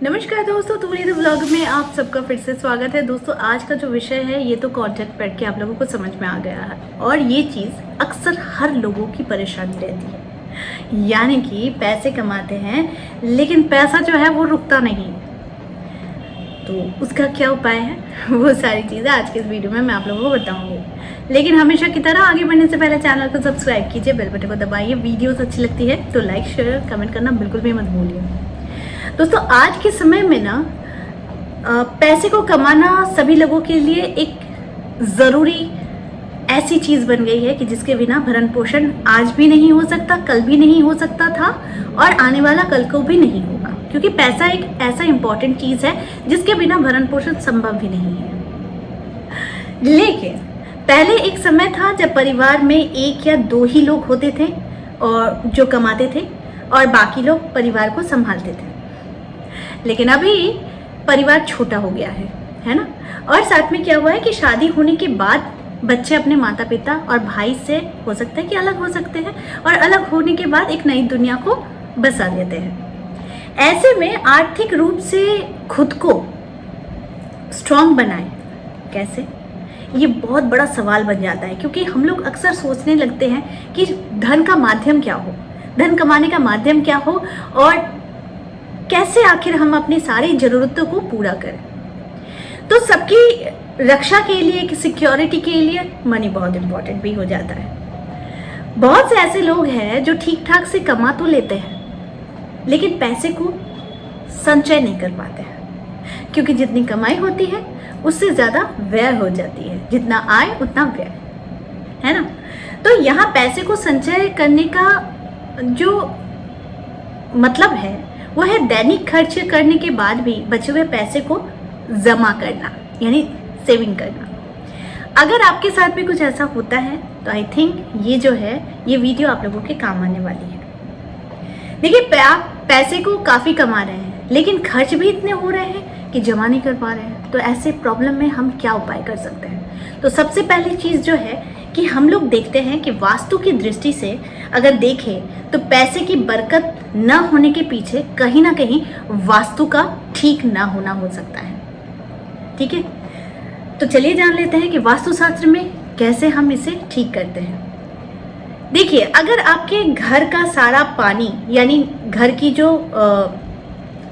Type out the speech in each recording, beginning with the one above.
नमस्कार दोस्तों, तुम्हारे ब्लॉग में आप सबका फिर से स्वागत है। दोस्तों आज का जो विषय है ये तो कंटेंट पढ़ के आप लोगों को समझ में आ गया है और ये चीज़ अक्सर हर लोगों की परेशानी रहती है, यानी कि पैसे कमाते हैं लेकिन पैसा जो है वो रुकता नहीं। तो उसका क्या उपाय है वो सारी चीज़ें आज के इस वीडियो में मैं आप लोगों को बताऊंगी। लेकिन हमेशा की तरह आगे बढ़ने से पहले चैनल को सब्सक्राइब कीजिए, बेल बटन को दबाइए। वीडियोस अच्छी लगती है तो लाइक शेयर कमेंट करना बिल्कुल भी मत भूलिए। दोस्तों आज के समय में ना पैसे को कमाना सभी लोगों के लिए एक ज़रूरी ऐसी चीज़ बन गई है कि जिसके बिना भरण पोषण आज भी नहीं हो सकता, कल भी नहीं हो सकता था और आने वाला कल को भी नहीं होगा, क्योंकि पैसा एक ऐसा इम्पॉर्टेंट चीज़ है जिसके बिना भरण पोषण संभव भी नहीं है। लेकिन पहले एक समय था जब परिवार में एक या दो ही लोग होते थे और जो कमाते थे और बाकी लोग परिवार को संभालते थे। लेकिन अभी परिवार छोटा हो गया है ना। और साथ में क्या हुआ है कि शादी होने के बाद बच्चे अपने माता पिता और भाई से हो सकता है कि अलग हो सकते हैं और अलग होने के बाद एक नई दुनिया को बसा लेते हैं। ऐसे में आर्थिक रूप से खुद को स्ट्रॉन्ग बनाएं कैसे, ये बहुत बड़ा सवाल बन जाता है, क्योंकि हम लोग अक्सर सोचने लगते हैं कि धन का माध्यम क्या हो, धन कमाने का माध्यम क्या हो और कैसे आखिर हम अपनी सारी ज़रूरतों को पूरा करें। तो सबकी रक्षा के लिए, सिक्योरिटी के लिए मनी बहुत इम्पोर्टेंट भी हो जाता है। बहुत से ऐसे लोग हैं जो ठीक ठाक से कमा तो लेते हैं लेकिन पैसे को संचय नहीं कर पाते हैं, क्योंकि जितनी कमाई होती है उससे ज़्यादा व्यय हो जाती है। जितना आय उतना व्यय, है ना। तो यहाँ पैसे को संचय करने का जो मतलब है वो है दैनिक खर्च करने के बाद भी बचे हुए पैसे को जमा करना, यानी सेविंग करना। अगर आपके साथ भी कुछ ऐसा होता है तो आई थिंक ये जो है ये वीडियो आप लोगों के काम आने वाली है। देखिए, आप पैसे को काफ़ी कमा रहे हैं लेकिन खर्च भी इतने हो रहे हैं कि जमा नहीं कर पा रहे हैं। तो ऐसे प्रॉब्लम में हम क्या उपाय कर सकते हैं? तो सबसे पहली चीज़ जो है कि हम लोग देखते हैं कि वास्तु की दृष्टि से अगर देखें तो पैसे की बरकत न होने के पीछे कहीं ना कहीं वास्तु का ठीक ना होना हो सकता है। ठीक है, तो चलिए जान लेते हैं कि वास्तुशास्त्र में कैसे हम इसे ठीक करते हैं। देखिए, अगर आपके घर का सारा पानी, यानी घर की जो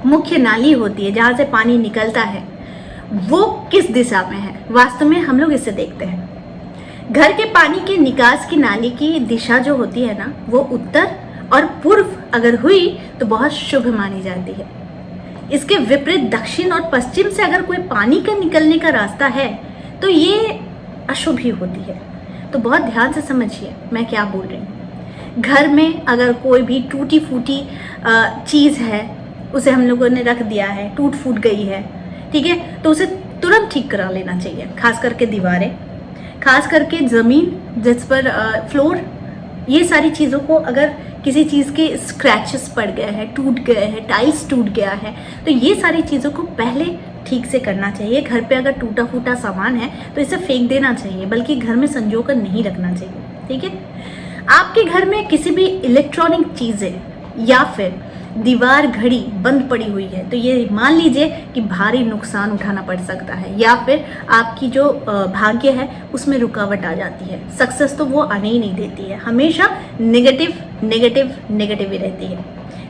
मुख्य नाली होती है जहाँ से पानी निकलता है, वो किस दिशा में है, वास्तु में हम लोग इसे देखते हैं। घर के पानी के निकास की नाली की दिशा जो होती है ना, वो उत्तर और पूर्व अगर हुई तो बहुत शुभ मानी जाती है। इसके विपरीत दक्षिण और पश्चिम से अगर कोई पानी का निकलने का रास्ता है तो ये अशुभ ही होती है। तो बहुत ध्यान से समझिए मैं क्या बोल रही हूँ। घर में अगर कोई भी टूटी फूटी चीज़ है, उसे हम लोगों ने रख दिया है, टूट फूट गई है, ठीक है, तो उसे तुरंत ठीक करा लेना चाहिए। खास करके दीवारें, खास करके ज़मीन जिस पर फ्लोर, ये सारी चीज़ों को अगर किसी चीज़ के स्क्रैचेस पड़ गए हैं, टूट गए हैं, टाइल्स टूट गया है, तो ये सारी चीज़ों को पहले ठीक से करना चाहिए। घर पे अगर टूटा फूटा सामान है तो इसे फेंक देना चाहिए, बल्कि घर में संजो कर नहीं रखना चाहिए। ठीक है, आपके घर में किसी भी इलेक्ट्रॉनिक चीज़ें या फिर दीवार घड़ी बंद पड़ी हुई है तो ये मान लीजिए कि भारी नुकसान उठाना पड़ सकता है, या फिर आपकी जो भाग्य है उसमें रुकावट आ जाती है। सक्सेस तो वो आने ही नहीं देती है, हमेशा नेगेटिव नेगेटिव नेगेटिव ही रहती है।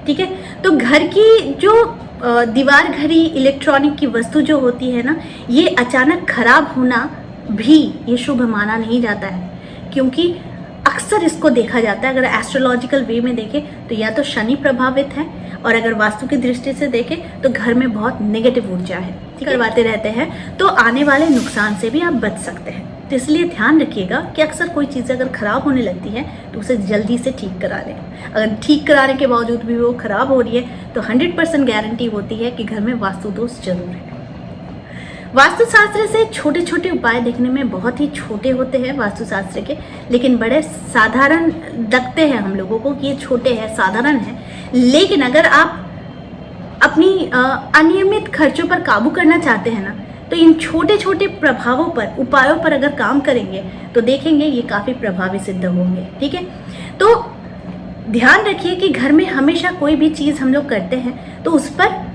ठीक है, तो घर की जो दीवार घड़ी इलेक्ट्रॉनिक की वस्तु जो होती है ना, ये अचानक खराब होना भी ये शुभ माना नहीं जाता है, क्योंकि अक्सर इसको देखा जाता है, अगर एस्ट्रोलॉजिकल वे में देखें तो या तो शनि प्रभावित है, और अगर वास्तु की दृष्टि से देखें तो घर में बहुत नेगेटिव ऊर्जा है, करवाते रहते हैं, तो आने वाले नुकसान से भी आप बच सकते हैं। तो इसलिए ध्यान रखिएगा कि अक्सर कोई चीज़ अगर ख़राब होने लगती है तो उसे जल्दी से ठीक करा लें। अगर ठीक कराने के बावजूद भी वो ख़राब हो रही है तो 100% गारंटी होती है कि घर में वास्तु दोष जरूर है। वास्तुशास्त्र से छोटे छोटे उपाय देखने में बहुत ही छोटे होते हैं वास्तुशास्त्र के, लेकिन बड़े साधारण लगते हैं हम लोगों को कि ये छोटे हैं, साधारण हैं। लेकिन अगर आप अपनी अनियमित खर्चों पर काबू करना चाहते हैं ना, तो इन छोटे छोटे प्रभावों पर, उपायों पर अगर काम करेंगे तो देखेंगे ये काफ़ी प्रभावी सिद्ध होंगे। ठीक है, तो ध्यान रखिए कि घर में हमेशा कोई भी चीज़ हम लोग करते हैं तो उस पर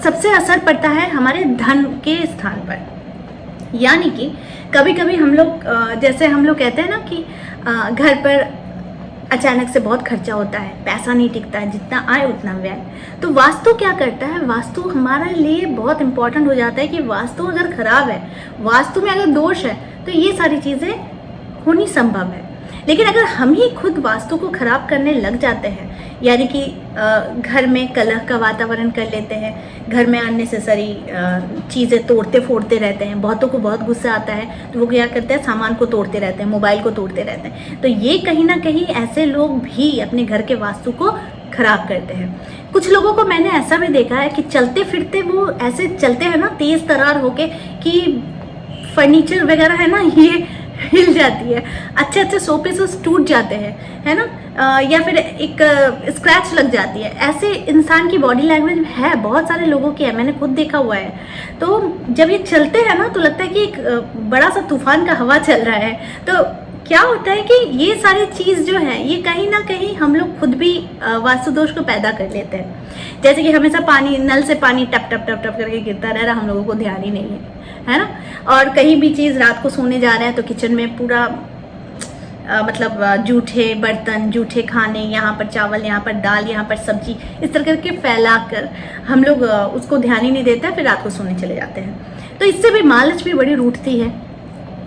सबसे असर पड़ता है हमारे धन के स्थान पर। यानी कि कभी कभी हम लोग जैसे हम लोग कहते हैं ना कि घर पर अचानक से बहुत खर्चा होता है, पैसा नहीं टिकता है, जितना आए उतना व्यय। तो वास्तु क्या करता है, वास्तु हमारे लिए बहुत इंपॉर्टेंट हो जाता है कि वास्तु अगर खराब है, वास्तु में अगर दोष है, तो ये सारी चीज़ें होनी संभव है। लेकिन अगर हम ही खुद वास्तु को खराब करने लग जाते हैं, यानी कि घर में कलह का वातावरण कर लेते हैं, घर में अननेसेसरी चीज़ें तोड़ते फोड़ते रहते हैं, बहुतों को बहुत गुस्सा आता है तो वो क्या करते हैं, सामान को तोड़ते रहते हैं, मोबाइल को तोड़ते रहते हैं। तो ये कहीं ना कहीं ऐसे लोग भी अपने घर के वास्तु को खराब करते हैं। कुछ लोगों को मैंने ऐसा भी देखा है कि चलते फिरते वो ऐसे चलते हैं ना तेज़ तरार होके कि फर्नीचर वगैरह है ना ये हिल जाती है, अच्छे अच्छे सोफे टूट जाते हैं, है ना, या फिर एक स्क्रैच लग जाती है। ऐसे इंसान की बॉडी लैंग्वेज है, बहुत सारे लोगों की है, मैंने खुद देखा हुआ है। तो जब ये चलते हैं ना तो लगता है कि एक बड़ा सा तूफान का हवा चल रहा है। तो क्या होता है कि ये सारी चीज़ जो है ये कहीं ना कहीं हम लोग खुद भी वास्तु दोष को पैदा कर लेते हैं। जैसे कि हमेशा पानी, नल से पानी टप टप टप टप करके गिरता रह रहा, हम लोगों को ध्यान ही नहीं है ना। और कहीं भी चीज़ रात को सोने जा रहे हैं तो किचन में पूरा मतलब जूठे बर्तन, जूठे खाने, यहाँ पर चावल, यहाँ पर दाल, यहाँ पर सब्जी, इस तरह करके फैला कर हम लोग उसको ध्यान ही नहीं देते, फिर रात को सोने चले जाते हैं। तो इससे भी लालच भी बड़ी रूठती है,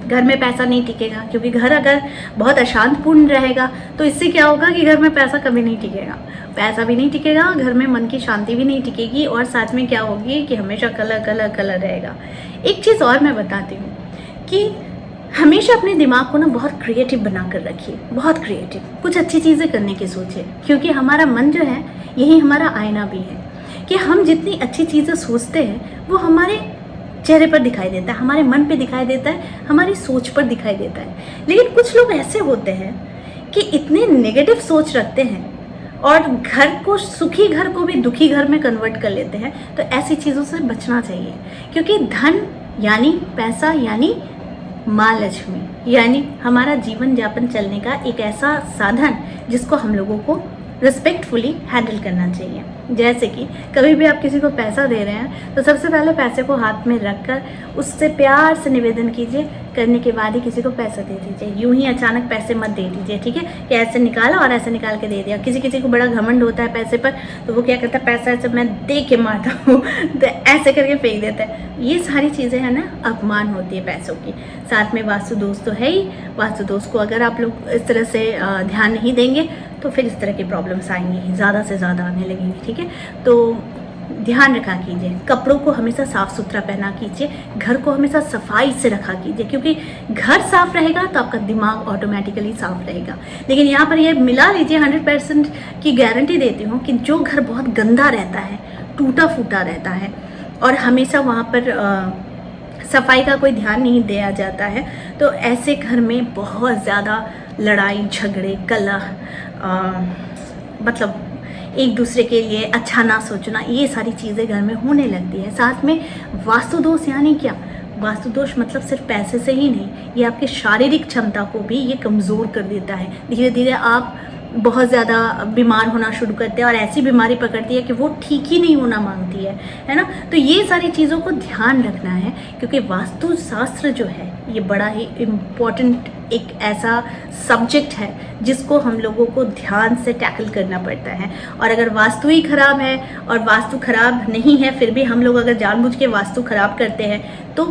घर में पैसा नहीं टिकेगा, क्योंकि घर अगर बहुत अशांतपूर्ण रहेगा तो इससे क्या होगा कि घर में पैसा कभी नहीं टिकेगा, पैसा भी नहीं टिकेगा, घर में मन की शांति भी नहीं टिकेगी, और साथ में क्या होगी कि हमेशा कलर कलर कलर रहेगा। एक चीज़ और मैं बताती हूँ कि हमेशा अपने दिमाग को ना बहुत क्रिएटिव बना कर रखिए, बहुत क्रिएटिव, कुछ अच्छी चीज़ें करने की सोचिए, क्योंकि हमारा मन जो है यही हमारा आईना भी है, कि हम जितनी अच्छी चीज़ें सोचते हैं वो हमारे चेहरे पर दिखाई देता है, हमारे मन पे दिखाई देता है, हमारी सोच पर दिखाई देता है। लेकिन कुछ लोग ऐसे होते हैं कि इतने नेगेटिव सोच रखते हैं और घर को, सुखी घर को भी दुखी घर में कन्वर्ट कर लेते हैं। तो ऐसी चीज़ों से बचना चाहिए, क्योंकि धन यानी पैसा यानी माँ लक्ष्मी, यानी हमारा जीवन यापन चलने का एक ऐसा साधन जिसको हम लोगों को रिस्पेक्टफुली हैंडल करना चाहिए। जैसे कि कभी भी आप किसी को पैसा दे रहे हैं तो सबसे पहले पैसे को हाथ में रखकर उससे प्यार से निवेदन कीजिए, करने के बाद ही किसी को पैसा दे दीजिए। यूं ही अचानक पैसे मत दे दीजिए, ठीक है, कि ऐसे निकाला और ऐसे निकाल के दे दिया। किसी को बड़ा घमंड होता है पैसे पर, तो वो क्या करता है, पैसा ऐसे मैं दे के मारता हूँ तो ऐसे करके फेंक देता है। ये सारी चीज़ें हैं ना, अपमान होती है पैसों की। साथ में वास्तु दोष तो है ही, वास्तु दोष को अगर आप लोग इस तरह से ध्यान नहीं देंगे तो फिर इस तरह की प्रॉब्लम्स आएंगी ही, ज़्यादा से ज़्यादा आने लगेंगी, ठीक है। तो ध्यान रखा कीजिए, कपड़ों को हमेशा साफ़ सुथरा पहना कीजिए, घर को हमेशा सफाई से रखा कीजिए, क्योंकि घर साफ़ रहेगा तो आपका दिमाग ऑटोमेटिकली साफ़ रहेगा। लेकिन यहाँ पर ये मिला लीजिए, 100% की गारंटी देती हूँ कि जो घर बहुत गंदा रहता है, टूटा फूटा रहता है और हमेशा वहाँ पर सफाई का कोई ध्यान नहीं दिया जाता है, तो ऐसे घर में बहुत ज़्यादा लड़ाई झगड़े कलह, मतलब एक दूसरे के लिए अच्छा ना सोचना, ये सारी चीज़ें घर में होने लगती है। साथ में वास्तु दोष यानी क्या, वास्तु दोष मतलब सिर्फ पैसे से ही नहीं, ये आपके शारीरिक क्षमता को भी ये कमज़ोर कर देता है। धीरे धीरे आप बहुत ज़्यादा बीमार होना शुरू करते हैं और ऐसी बीमारी पकड़ती है कि वो ठीक ही नहीं होना मांगती है ना। तो ये सारी चीज़ों को ध्यान रखना है, क्योंकि वास्तुशास्त्र जो है ये बड़ा ही इम्पोर्टेंट एक ऐसा सब्जेक्ट है जिसको हम लोगों को ध्यान से टैकल करना पड़ता है। और अगर वास्तु ही खराब है और वास्तु खराब नहीं है, फिर भी हम लोग अगर जानबूझ के वास्तु खराब करते हैं तो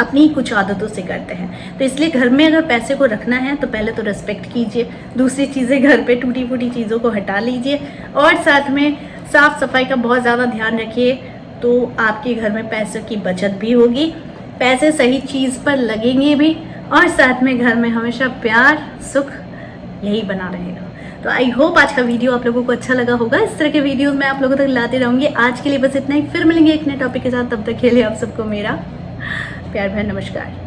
अपनी ही कुछ आदतों से करते हैं। तो इसलिए घर में अगर पैसे को रखना है तो पहले तो रिस्पेक्ट कीजिए, दूसरी चीज़ें घर पे टूटी फूटी चीज़ों को हटा लीजिए और साथ में साफ़ सफाई का बहुत ज़्यादा ध्यान रखिए, तो आपके घर में पैसों की बचत भी होगी, पैसे सही चीज़ पर लगेंगे भी, और साथ में घर में हमेशा प्यार सुख यही बना रहेगा। तो आई होप आज का वीडियो आप लोगों को अच्छा लगा होगा। इस तरह के वीडियोज़ मैं आप लोगों तक लाते रहूँगी। आज के लिए बस इतना ही, फिर मिलेंगे एक नए टॉपिक के साथ। तब तक के लिए आप सबको मेरा प्यार भरा नमस्कार।